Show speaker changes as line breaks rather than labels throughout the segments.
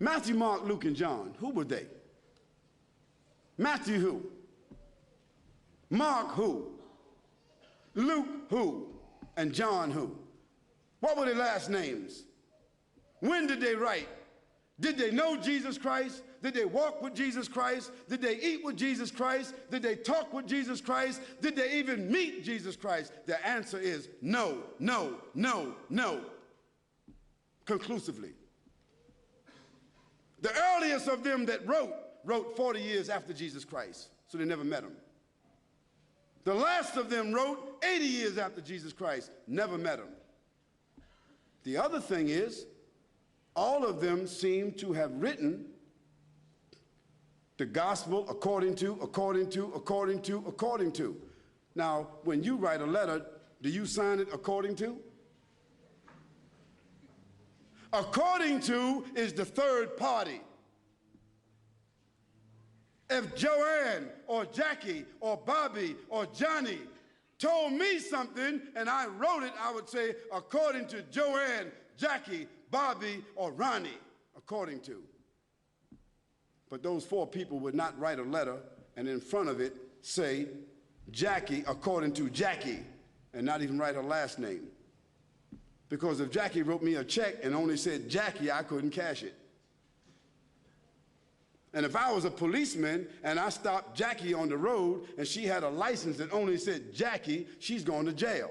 Matthew, Mark, Luke, and John, who were they? Matthew who? Mark who? Luke who? And John who? What were their last names? When did they write? Did they know Jesus Christ? Did they walk with Jesus Christ? Did they eat with Jesus Christ? Did they talk with Jesus Christ? Did they even meet Jesus Christ? The answer is no, no, no, no. Conclusively. The earliest of them that wrote 40 years after Jesus Christ, so they never met him. The last of them wrote 80 years after Jesus Christ, never met him. The other thing is, all of them seem to have written the gospel according to. Now, when you write a letter, do you sign it according to? According to is the third party. If Joanne or Jackie or Bobby or Johnny told me something and I wrote it, I would say according to Joanne, Jackie, Bobby, or Ronnie, according to. But those four people would not write a letter and in front of it say Jackie according to Jackie and not even write her last name. Because if Jackie wrote me a check and only said Jackie, I couldn't cash it. And if I was a policeman and I stopped Jackie on the road and she had a license that only said Jackie, she's going to jail.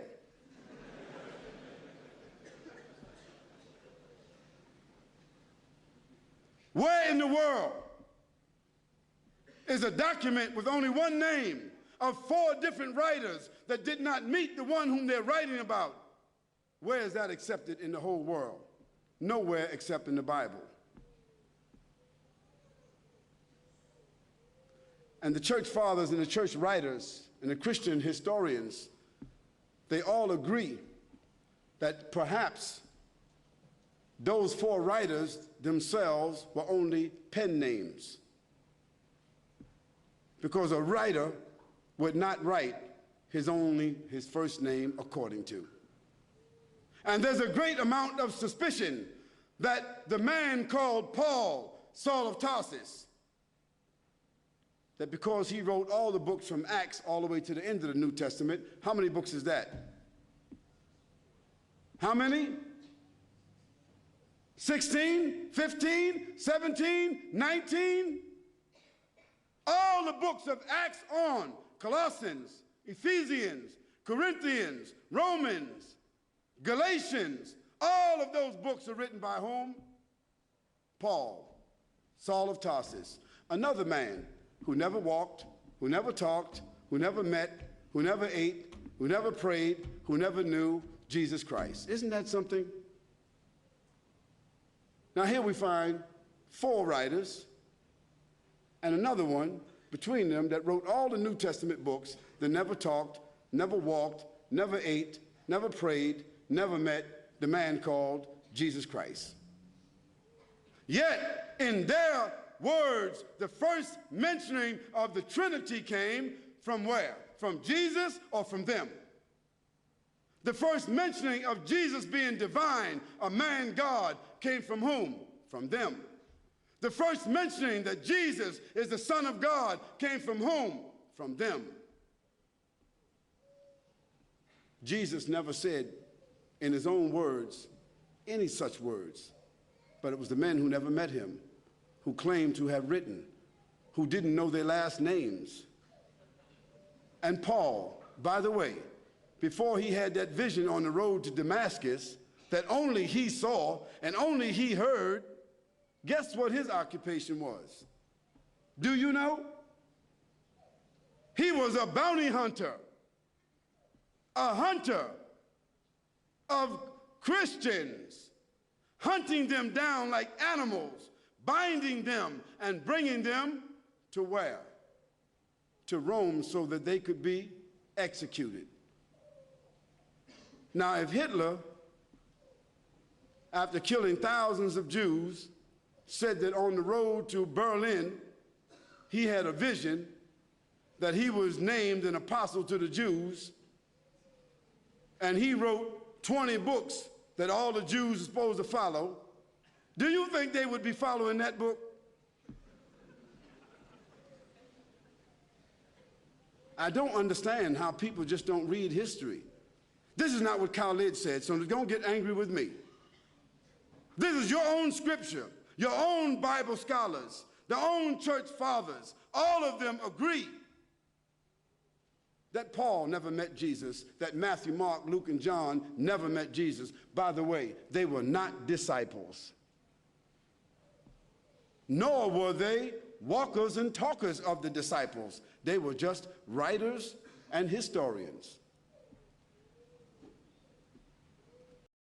Where in the world is a document with only one name of four different writers that did not meet the one whom they're writing about? Where is that accepted in the whole world? Nowhere except in the Bible. And the church fathers and the church writers and the Christian historians, they all agree that perhaps those four writers themselves were only pen names. Because a writer would not write his first name according to. And there's a great amount of suspicion that the man called Paul, Saul of Tarsus, that because he wrote all the books from Acts all the way to the end of the New Testament, how many books is that? How many? 16, 15, 17, 19? All the books of Acts on, Colossians, Ephesians, Corinthians, Romans, Galatians, all of those books are written by whom? Paul, Saul of Tarsus, another man who never walked, who never talked, who never met, who never ate, who never prayed, who never knew Jesus Christ. Isn't that something? Now here we find four writers and another one between them that wrote all the New Testament books that never talked, never walked, never ate, never prayed, never met the man called Jesus Christ. Yet in their words, the first mentioning of the Trinity came from where? From Jesus or from them? The first mentioning of Jesus being divine, a man God, came from whom? From them. The first mentioning that Jesus is the Son of God came from whom? From them. Jesus never said in his own words any such words, but it was the men who never met him, who claimed to have written, who didn't know their last names. And Paul, by the way, before he had that vision on the road to Damascus that only he saw and only he heard, guess what his occupation was? Do you know? He was a bounty hunter, a hunter of Christians, hunting them down like animals, binding them and bringing them to where? To Rome so that they could be executed. Now, if Hitler, after killing thousands of Jews, said that on the road to Berlin, he had a vision that he was named an apostle to the Jews, and he wrote 20 books that all the Jews are supposed to follow, do you think think they would be following that book? I don't understand how people just don't read history. This is not what Khaled said, so don't get angry with me. This is your own scripture, your own Bible scholars, their own church fathers. All of them agree that Paul never met Jesus, that Matthew, Mark, Luke, and John never met Jesus. By the way, they were not disciples, nor were they walkers and talkers of the disciples. They were just writers and historians.